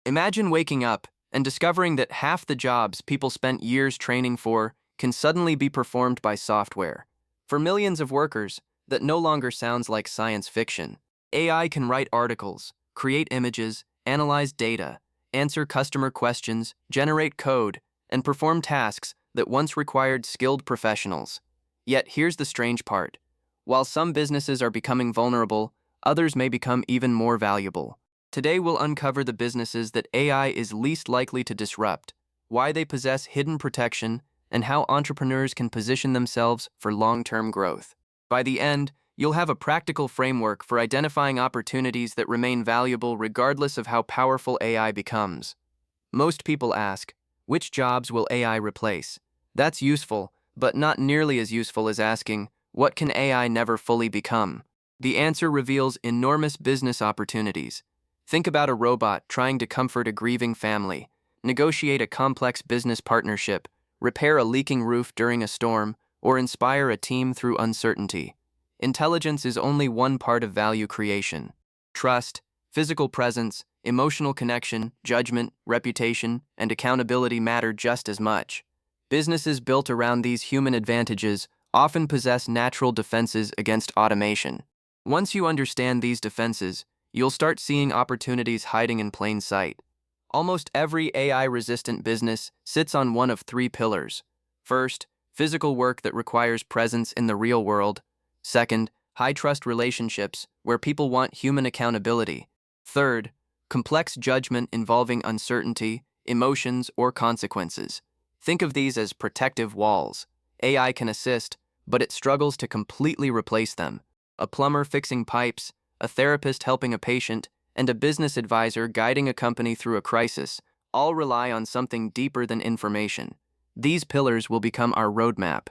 Imagine waking up and discovering that half the jobs people spent years training for can suddenly be performed by software. For millions of workers, that no longer sounds like science fiction. AI can write articles, create images, analyze data, answer customer questions, generate code, and perform tasks that once required skilled professionals. Yet here's the strange part. While some businesses are becoming vulnerable, others may become even more valuable. Today we'll uncover the businesses that AI is least likely to disrupt, why they possess hidden protection, and how entrepreneurs can position themselves for long-term growth. By the end, you'll have a practical framework for identifying opportunities that remain valuable regardless of how powerful AI becomes. Most people ask, which jobs will AI replace? That's useful, but not nearly as useful as asking, what can AI never fully become? The answer reveals enormous business opportunities. Think about a robot trying to comfort a grieving family, negotiate a complex business partnership, repair a leaking roof during a storm, or inspire a team through uncertainty. Intelligence is only one part of value creation. Trust, physical presence, emotional connection, judgment, reputation, and accountability matter just as much. Businesses built around these human advantages often possess natural defenses against automation. Once you understand these defenses, you'll start seeing opportunities hiding in plain sight. Almost every AI-resistant business sits on one of three pillars. First, physical work that requires presence in the real world. Second, high-trust relationships where people want human accountability. Third, complex judgment involving uncertainty, emotions, or consequences. Think of these as protective walls. AI can assist, but it struggles to completely replace them. A plumber fixing pipes, a therapist helping a patient, and a business advisor guiding a company through a crisis all rely on something deeper than information. These pillars will become our roadmap.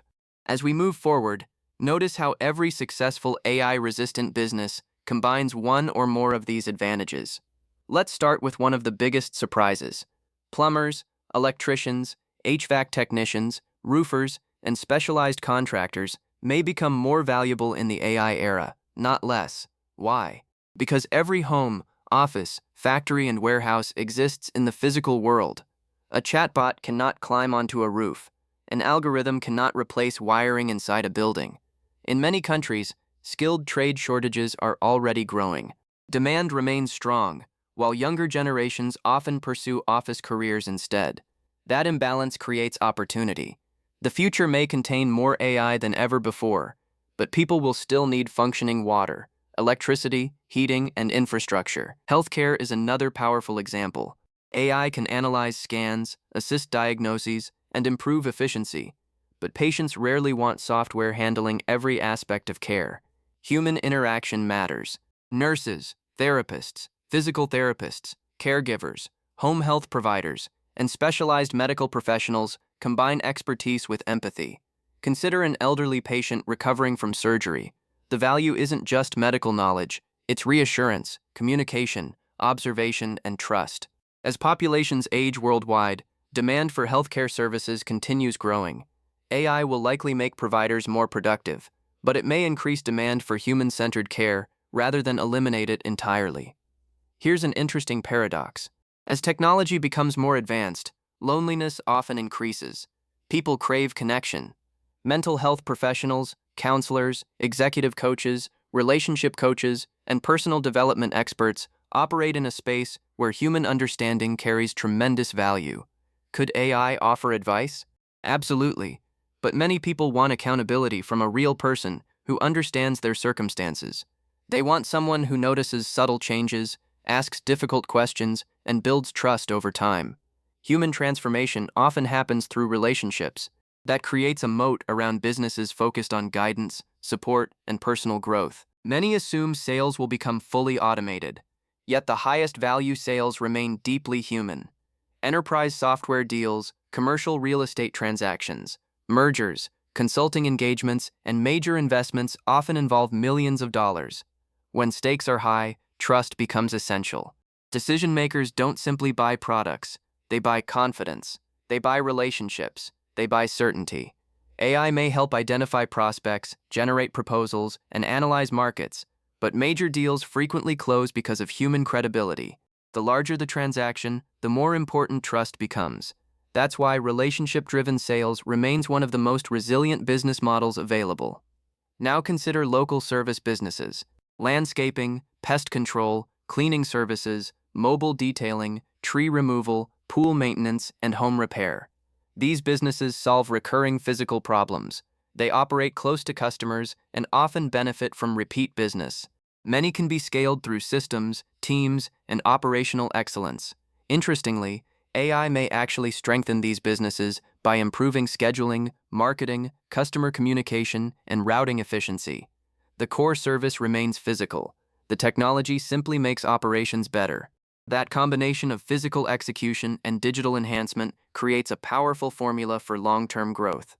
As we move forward, notice how every successful AI-resistant business combines one or more of these advantages. Let's start with one of the biggest surprises. Plumbers, electricians, HVAC technicians, roofers, and specialized contractors may become more valuable in the AI era, not less. Why? Because every home, office, factory, and warehouse exists in the physical world. A chatbot cannot climb onto a roof. An algorithm cannot replace wiring inside a building. In many countries, skilled trade shortages are already growing. Demand remains strong, while younger generations often pursue office careers instead. That imbalance creates opportunity. The future may contain more AI than ever before, but people will still need functioning water, electricity, heating, and infrastructure. Healthcare is another powerful example. AI can analyze scans, assist diagnoses, and improve efficiency, but patients rarely want software handling every aspect of care. Human interaction matters. Nurses, therapists, physical therapists, caregivers, home health providers, and specialized medical professionals combine expertise with empathy. Consider an elderly patient recovering from surgery. The value isn't just medical knowledge, it's reassurance, communication, observation, and trust. As populations age worldwide, demand for healthcare services continues growing. AI will likely make providers more productive, but it may increase demand for human-centered care rather than eliminate it entirely. Here's an interesting paradox. As technology becomes more advanced, loneliness often increases. People crave connection. Mental health professionals, counselors, executive coaches, relationship coaches, and personal development experts operate in a space where human understanding carries tremendous value. Could AI offer advice? Absolutely. But many people want accountability from a real person who understands their circumstances. They want someone who notices subtle changes, asks difficult questions, and builds trust over time. Human transformation often happens through relationships. That creates a moat around businesses focused on guidance, support, and personal growth. Many assume sales will become fully automated, yet the highest value sales remain deeply human. Enterprise software deals, commercial real estate transactions, mergers, consulting engagements, and major investments often involve millions of dollars. When stakes are high, trust becomes essential. Decision makers don't simply buy products, they buy confidence, they buy relationships, they buy certainty. AI may help identify prospects, generate proposals, and analyze markets, but major deals frequently close because of human credibility. The larger the transaction, the more important trust becomes. That's why relationship-driven sales remains one of the most resilient business models available. Now consider local service businesses: landscaping, pest control, cleaning services, mobile detailing, tree removal, pool maintenance, and home repair. These businesses solve recurring physical problems. They operate close to customers and often benefit from repeat business. Many can be scaled through systems, teams, and operational excellence. Interestingly, AI may actually strengthen these businesses by improving scheduling, marketing, customer communication, and routing efficiency. The core service remains physical. The technology simply makes operations better. That combination of physical execution and digital enhancement creates a powerful formula for long-term growth.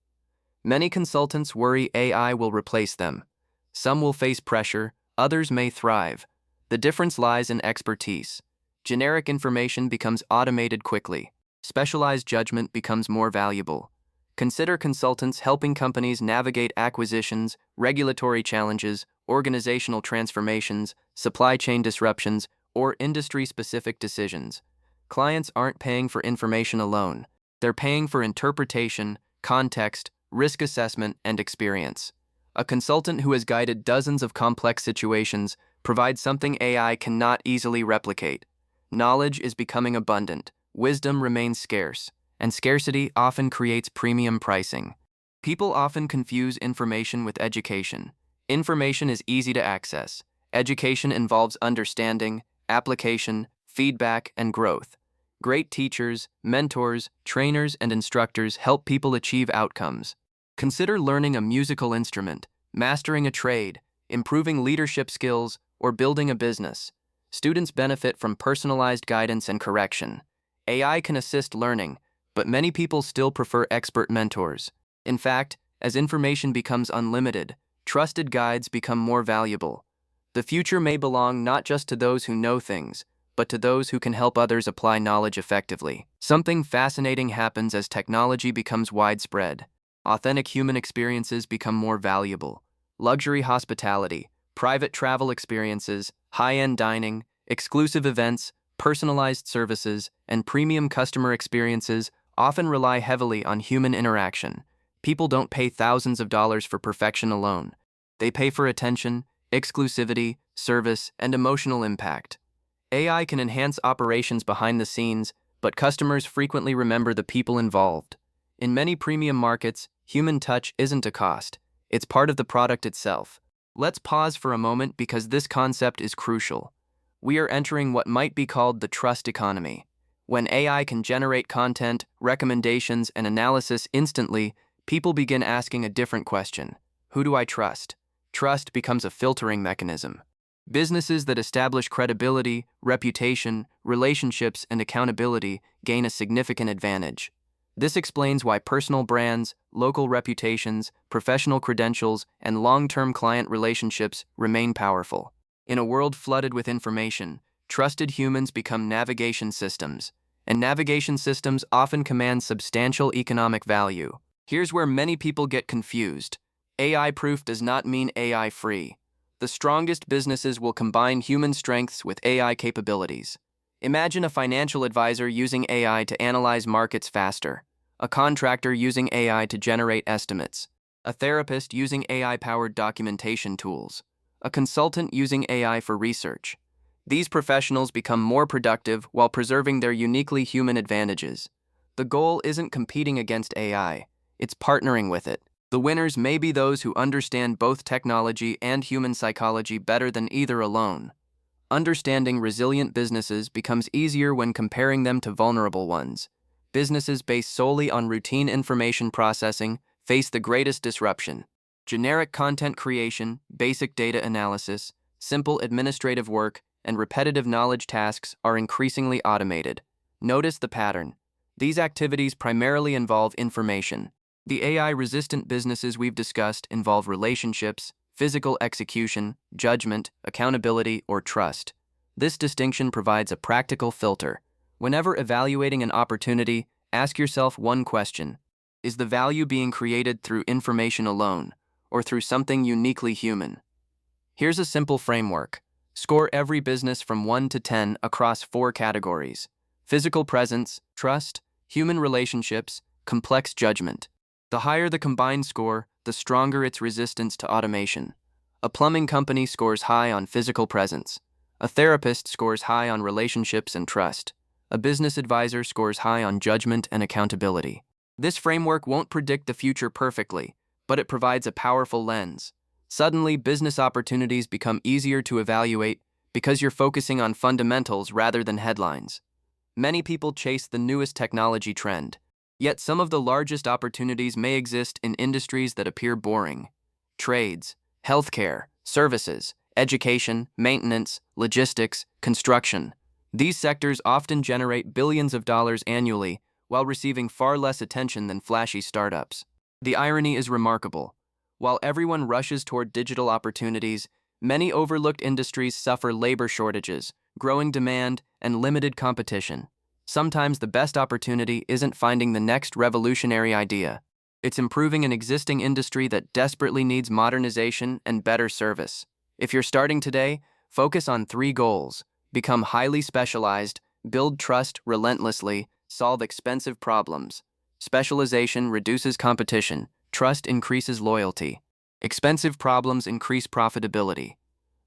Many consultants worry AI will replace them. Some will face pressure, others may thrive. The difference lies in expertise. Generic information becomes automated quickly. Specialized judgment becomes more valuable. Consider consultants helping companies navigate acquisitions, regulatory challenges, organizational transformations, supply chain disruptions, or industry-specific decisions. Clients aren't paying for information alone. They're paying for interpretation, context, risk assessment, and experience. A consultant who has guided dozens of complex situations provides something AI cannot easily replicate. Knowledge is becoming abundant, wisdom remains scarce, and scarcity often creates premium pricing. People often confuse information with education. Information is easy to access. Education involves understanding, application, feedback, and growth. Great teachers, mentors, trainers, and instructors help people achieve outcomes. Consider learning a musical instrument, mastering a trade, improving leadership skills, or building a business. Students benefit from personalized guidance and correction. AI can assist learning, but many people still prefer expert mentors. In fact, as information becomes unlimited, trusted guides become more valuable. The future may belong not just to those who know things, but to those who can help others apply knowledge effectively. Something fascinating happens as technology becomes widespread. Authentic human experiences become more valuable. Luxury hospitality, private travel experiences, high-end dining, exclusive events, personalized services, and premium customer experiences often rely heavily on human interaction. People don't pay thousands of dollars for perfection alone. They pay for attention, exclusivity, service, and emotional impact. AI can enhance operations behind the scenes, but customers frequently remember the people involved. In many premium markets, human touch isn't a cost. It's part of the product itself. Let's pause for a moment because this concept is crucial. We are entering what might be called the trust economy. When AI can generate content, recommendations, and analysis instantly, people begin asking a different question. Who do I trust? Trust becomes a filtering mechanism. Businesses that establish credibility, reputation, relationships, and accountability gain a significant advantage. This explains why personal brands, local reputations, professional credentials, and long-term client relationships remain powerful. In a world flooded with information, trusted humans become navigation systems, and navigation systems often command substantial economic value. Here's where many people get confused. AI-proof does not mean AI-free. The strongest businesses will combine human strengths with AI capabilities. Imagine a financial advisor using AI to analyze markets faster, a contractor using AI to generate estimates, a therapist using AI-powered documentation tools, a consultant using AI for research. These professionals become more productive while preserving their uniquely human advantages. The goal isn't competing against AI, it's partnering with it. The winners may be those who understand both technology and human psychology better than either alone. Understanding resilient businesses becomes easier when comparing them to vulnerable ones. Businesses based solely on routine information processing face the greatest disruption. Generic content creation, basic data analysis, simple administrative work, and repetitive knowledge tasks are increasingly automated. Notice the pattern. These activities primarily involve information. The AI-resistant businesses we've discussed involve relationships, physical execution, judgment, accountability, or trust. This distinction provides a practical filter. Whenever evaluating an opportunity, ask yourself one question. Is the value being created through information alone, or through something uniquely human? Here's a simple framework. Score every business from 1 to 10 across 4 categories: physical presence, trust, human relationships, complex judgment. The higher the combined score, the stronger its resistance to automation. A plumbing company scores high on physical presence. A therapist scores high on relationships and trust. A business advisor scores high on judgment and accountability. This framework won't predict the future perfectly, but it provides a powerful lens. Suddenly, business opportunities become easier to evaluate because you're focusing on fundamentals rather than headlines. Many people chase the newest technology trend, yet some of the largest opportunities may exist in industries that appear boring. Trades, healthcare, services, education, maintenance, logistics, construction. These sectors often generate billions of dollars annually while receiving far less attention than flashy startups. The irony is remarkable. While everyone rushes toward digital opportunities, many overlooked industries suffer labor shortages, growing demand, and limited competition. Sometimes the best opportunity isn't finding the next revolutionary idea. It's improving an existing industry that desperately needs modernization and better service. If you're starting today, focus on 3 goals: become highly specialized, build trust relentlessly, solve expensive problems. Specialization reduces competition, trust increases loyalty. Expensive problems increase profitability.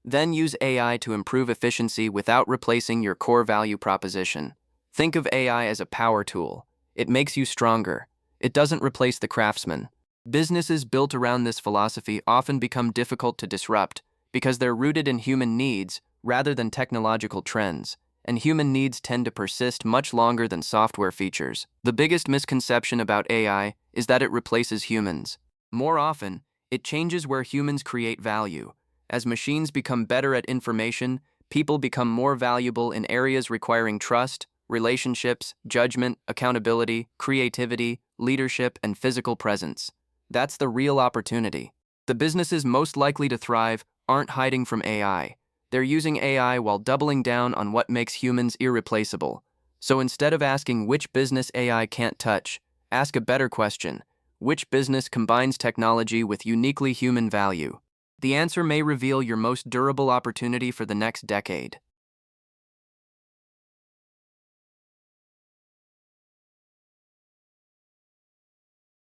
Then use AI to improve efficiency without replacing your core value proposition. Think of AI as a power tool. It makes you stronger. It doesn't replace the craftsman. Businesses built around this philosophy often become difficult to disrupt because they're rooted in human needs rather than technological trends, and human needs tend to persist much longer than software features. The biggest misconception about AI is that it replaces humans. More often, it changes where humans create value. As machines become better at information, people become more valuable in areas requiring trust, relationships, judgment, accountability, creativity, leadership, and physical presence. That's the real opportunity. The businesses most likely to thrive aren't hiding from AI. They're using AI while doubling down on what makes humans irreplaceable. So instead of asking which business AI can't touch, ask a better question: which business combines technology with uniquely human value? The answer may reveal your most durable opportunity for the next decade.